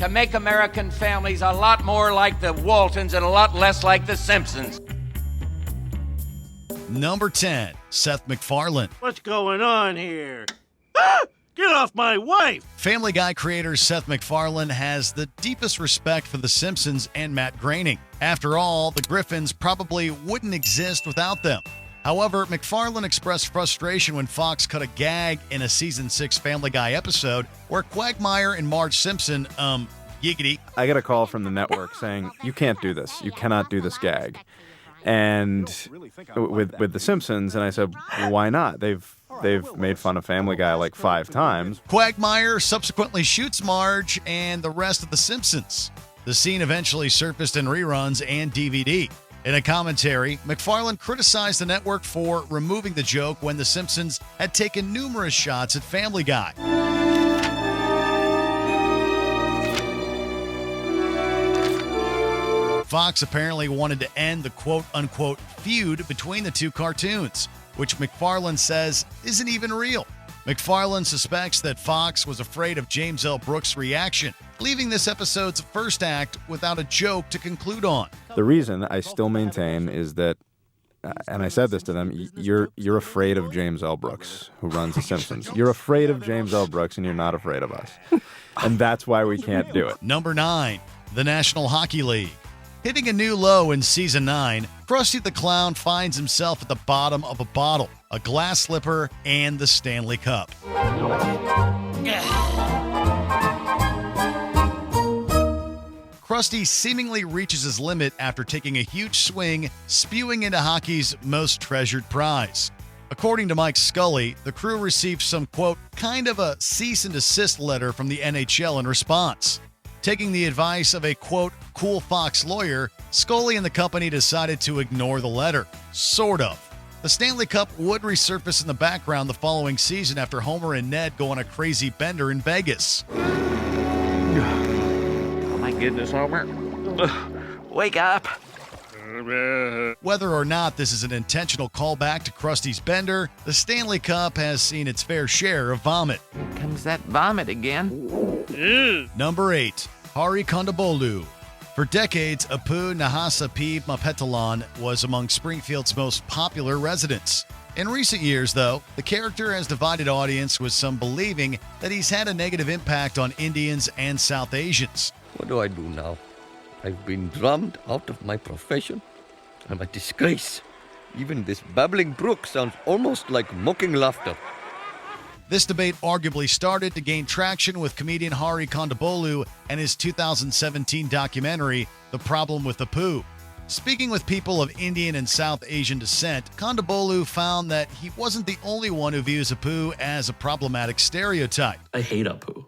to make American families a lot more like the Waltons and a lot less like the Simpsons. Number 10, Seth MacFarlane. What's going on here? Ah! Get off my wife! Family Guy creator Seth MacFarlane has the deepest respect for The Simpsons and Matt Groening. After all, the Griffins probably wouldn't exist without them. However, MacFarlane expressed frustration when Fox cut a gag in a Season 6 Family Guy episode where Quagmire and Marge Simpson, giggity. I got a call from the network saying, you can't do this. You cannot do this gag. And with The Simpsons, and I said, why not? They've made fun of Family Guy like 5 times. Quagmire subsequently shoots Marge and the rest of The Simpsons. The scene eventually surfaced in reruns and DVD. In a commentary, MacFarlane criticized the network for removing the joke when The Simpsons had taken numerous shots at Family Guy. Fox apparently wanted to end the quote-unquote feud between the two cartoons, which MacFarlane says isn't even real. MacFarlane suspects that Fox was afraid of James L. Brooks' reaction, leaving this episode's first act without a joke to conclude on. The reason I still maintain is that, and I said this to them, you're afraid of James L. Brooks, who runs The Simpsons. You're afraid of James L. Brooks, and you're not afraid of us. And that's why we can't do it. Number 9, the National Hockey League. Hitting a new low in Season 9, Krusty the Clown finds himself at the bottom of a bottle, a glass slipper, and the Stanley Cup. Krusty seemingly reaches his limit after taking a huge swing, spewing into hockey's most treasured prize. According to Mike Scully, the crew received some, quote, kind of a cease and desist letter from the NHL in response. Taking the advice of a, quote, cool Fox lawyer, Scully and the company decided to ignore the letter. Sort of. The Stanley Cup would resurface in the background the following season after Homer and Ned go on a crazy bender in Vegas. Oh my goodness, Homer. Wake up. Whether or not this is an intentional callback to Krusty's bender, the Stanley Cup has seen its fair share of vomit. Here comes that vomit again. Number 8, Hari Kondabolu. For decades, Apu Nahasa Mapetalan was among Springfield's most popular residents. In recent years, though, the character has divided audience with some believing that he's had a negative impact on Indians and South Asians. What do I do now? I've been drummed out of my profession. I'm a disgrace. Even this babbling brook sounds almost like mocking laughter. This debate arguably started to gain traction with comedian Hari Kondabolu and his 2017 documentary, The Problem with Apu. Speaking with people of Indian and South Asian descent, Kondabolu found that he wasn't the only one who views Apu as a problematic stereotype. I hate Apu.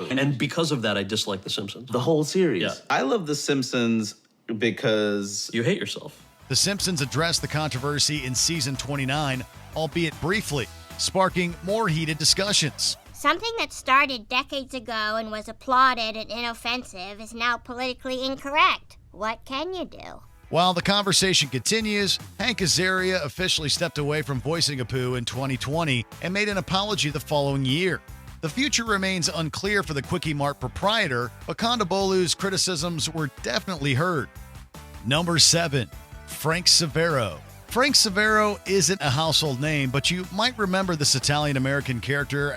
And because of that, I dislike The Simpsons. The whole series. Yeah. I love The Simpsons because... You hate yourself. The Simpsons addressed the controversy in season 29, albeit briefly, sparking more heated discussions. Something that started decades ago and was applauded and inoffensive is now politically incorrect. What can you do? While the conversation continues, Hank Azaria officially stepped away from voicing Apu in 2020 and made an apology the following year. The future remains unclear for the Quickie Mart proprietor, but Kondabolu's criticisms were definitely heard. Number 7, Frank Severo. Frank Severo isn't a household name, but you might remember this Italian-American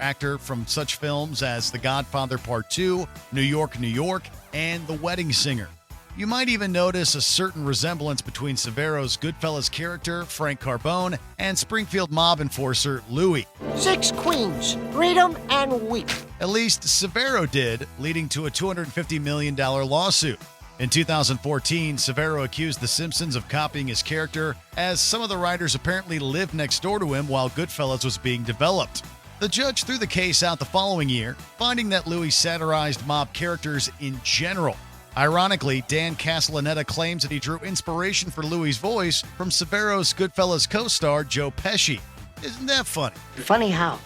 actor from such films as The Godfather Part 2, New York, New York, and The Wedding Singer. You might even notice a certain resemblance between Severo's Goodfellas character, Frank Carbone, and Springfield mob enforcer, Louie. 6 queens. Read 'em and weep. At least Severo did, leading to a $250 million lawsuit. In 2014, Severo accused The Simpsons of copying his character, as some of the writers apparently lived next door to him while Goodfellas was being developed. The judge threw the case out the following year, finding that Louie satirized mob characters in general. Ironically, Dan Castellaneta claims that he drew inspiration for Louie's voice from Severo's Goodfellas co-star Joe Pesci. Isn't that funny? Funny how?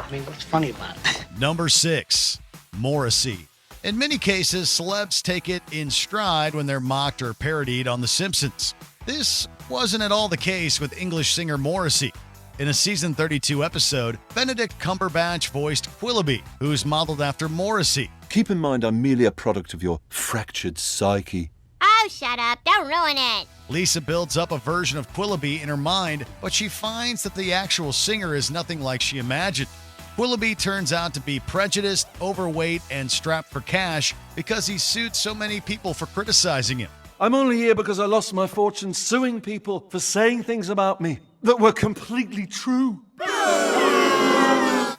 I mean, what's funny about it? Number 6, Morrissey. In many cases, celebs take it in stride when they're mocked or parodied on The Simpsons. This wasn't at all the case with English singer Morrissey. In a season 32 episode, Benedict Cumberbatch voiced Quillaby, who's modeled after Morrissey. Keep in mind I'm merely a product of your fractured psyche. Oh, shut up. Don't ruin it. Lisa builds up a version of Quillaby in her mind, but she finds that the actual singer is nothing like she imagined. Quillaby turns out to be prejudiced, overweight, and strapped for cash because he sued so many people for criticizing him. I'm only here because I lost my fortune suing people for saying things about me that were completely true.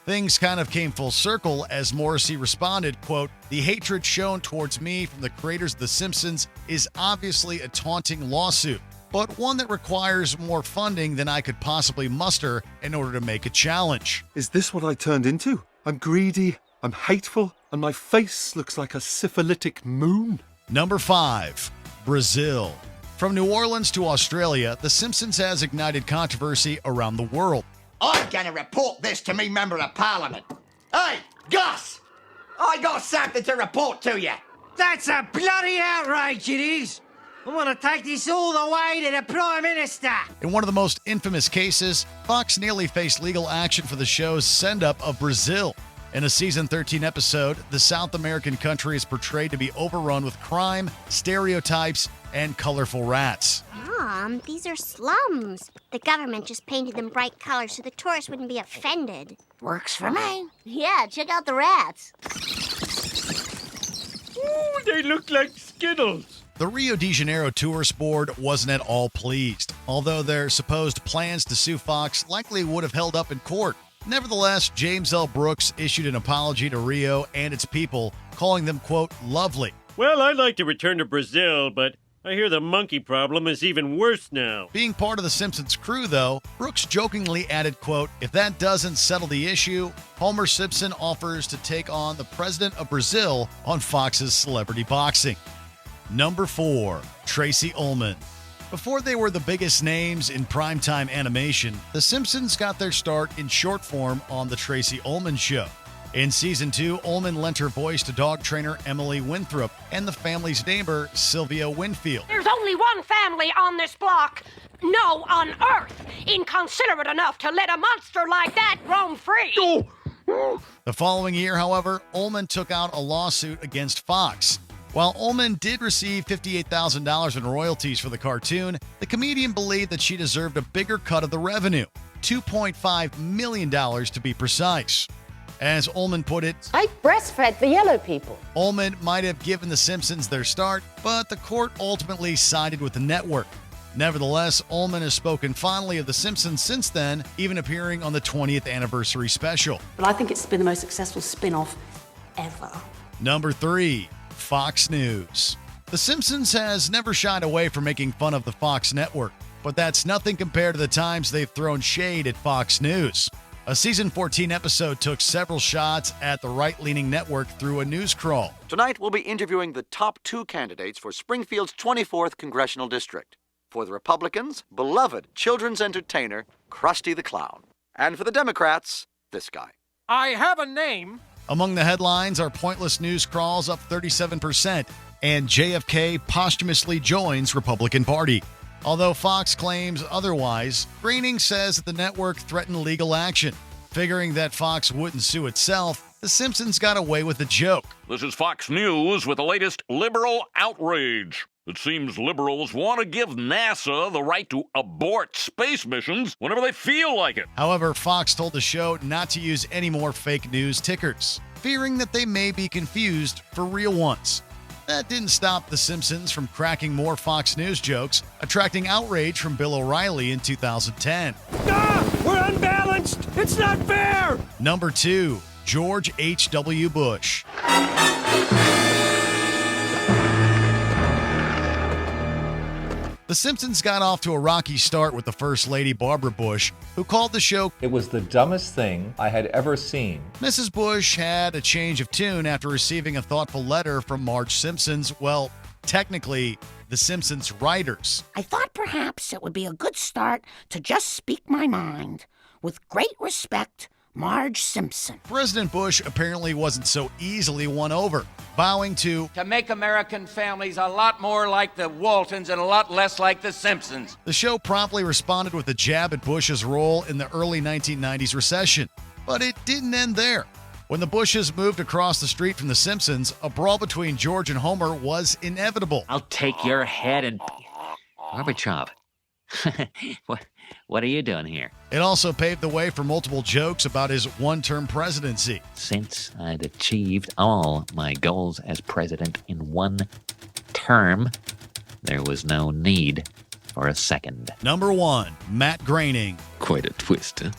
Things kind of came full circle as Morrissey responded, quote, "The hatred shown towards me from the creators of The Simpsons is obviously a taunting lawsuit, but one that requires more funding than I could possibly muster in order to make a challenge." Is this what I turned into? I'm greedy, I'm hateful, and my face looks like a syphilitic moon. Number 5, Brazil. From New Orleans to Australia, The Simpsons has ignited controversy around the world. I'm gonna report this to me member of parliament. Hey, Gus! I got something to report to you. That's a bloody outrage, it is. I want to take this all the way to the Prime Minister. In one of the most infamous cases, Fox nearly faced legal action for the show's send-up of Brazil. In a season 13 episode, the South American country is portrayed to be overrun with crime, stereotypes, and colorful rats. Mom, these are slums. The government just painted them bright colors so the tourists wouldn't be offended. Works for me. Yeah, check out the rats. Ooh, they look like Skittles. The Rio de Janeiro Tourist Board wasn't at all pleased, although their supposed plans to sue Fox likely would have held up in court. Nevertheless, James L. Brooks issued an apology to Rio and its people, calling them, quote, lovely. Well, I'd like to return to Brazil, but I hear the monkey problem is even worse now. Being part of the Simpsons crew, though, Brooks jokingly added, quote, if that doesn't settle the issue, Homer Simpson offers to take on the president of Brazil on Fox's Celebrity Boxing. Number 4, Tracy Ullman. Before they were the biggest names in primetime animation, The Simpsons got their start in short form on The Tracy Ullman Show. In Season 2, Ullman lent her voice to dog trainer Emily Winthrop and the family's neighbor, Sylvia Winfield. There's only one family on this block, no, on Earth, inconsiderate enough to let a monster like that roam free. The following year, however, Ullman took out a lawsuit against Fox. While Ullman did receive $58,000 in royalties for the cartoon, the comedian believed that she deserved a bigger cut of the revenue, $2.5 million to be precise. As Ullman put it, I breastfed the yellow people. Ullman might have given The Simpsons their start, but the court ultimately sided with the network. Nevertheless, Ullman has spoken fondly of The Simpsons since then, even appearing on the 20th anniversary special. But I think it's been the most successful spin-off ever. Number 3, Fox News. The Simpsons has never shied away from making fun of the Fox network, but that's nothing compared to the times they've thrown shade at Fox News. A season 14 episode took several shots at the right-leaning network through a news crawl. Tonight, we'll be interviewing the top 2 candidates for Springfield's 24th Congressional District. For the Republicans, beloved children's entertainer, Krusty the Clown. And for the Democrats, this guy. I have a name. Among the headlines are pointless news crawls up 37%, and JFK posthumously joins Republican Party. Although Fox claims otherwise, Groening says that the network threatened legal action. Figuring that Fox wouldn't sue itself, The Simpsons got away with a joke. This is Fox News with the latest liberal outrage. It seems liberals want to give NASA the right to abort space missions whenever they feel like it. However, Fox told the show not to use any more fake news tickers, fearing that they may be confused for real ones. That didn't stop The Simpsons from cracking more Fox News jokes, attracting outrage from Bill O'Reilly in 2010. We're unbalanced! It's not fair! Number 2, George H.W. Bush. The Simpsons got off to a rocky start with the First Lady Barbara Bush, who called the show, "It was the dumbest thing I had ever seen." Mrs. Bush had a change of tune after receiving a thoughtful letter from Marge Simpson's, well, technically, the Simpsons writers. I thought perhaps it would be a good start to just speak my mind. With great respect, Marge Simpson. President Bush apparently wasn't so easily won over, vowing to make American families a lot more like the Waltons and a lot less like the Simpsons. The show promptly responded with a jab at Bush's role in the early 1990s recession. But it didn't end there. When the Bushes moved across the street from The Simpsons, a brawl between George and Homer was inevitable. I'll take your head and... Gorbachev, what are you doing here? It also paved the way for multiple jokes about his one-term presidency. Since I'd achieved all my goals as president in one term, there was no need for a second. Number 1, Matt Groening. Quite a twist, huh?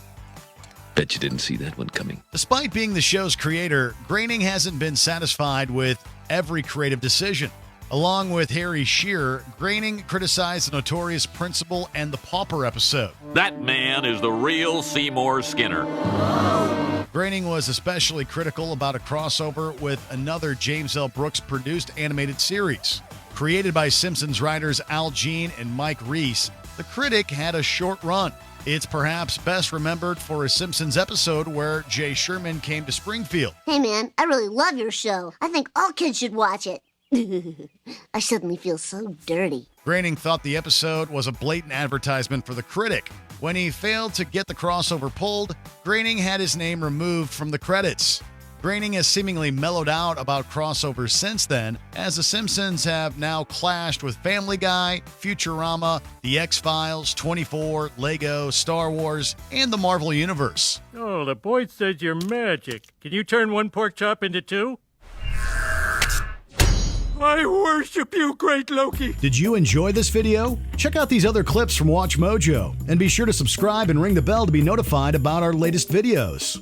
Bet you didn't see that one coming. Despite being the show's creator, Groening hasn't been satisfied with every creative decision. Along with Harry Shearer, Groening criticized the Notorious Principal and the Pauper episode. That man is the real Seymour Skinner. Groening was especially critical about a crossover with another James L. Brooks produced animated series. Created by Simpsons writers Al Jean and Mike Reiss, The Critic had a short run. It's perhaps best remembered for a Simpsons episode where Jay Sherman came to Springfield. Hey man, I really love your show. I think all kids should watch it. I suddenly feel so dirty. Groening thought the episode was a blatant advertisement for The Critic. When he failed to get the crossover pulled, Groening had his name removed from the credits. Groening has seemingly mellowed out about crossovers since then, as The Simpsons have now clashed with Family Guy, Futurama, The X-Files, 24, Lego, Star Wars, and the Marvel Universe. Oh, the boy says you're magic. Can you turn one pork chop into two? I worship you, great Loki! Did you enjoy this video? Check out these other clips from WatchMojo, and be sure to subscribe and ring the bell to be notified about our latest videos.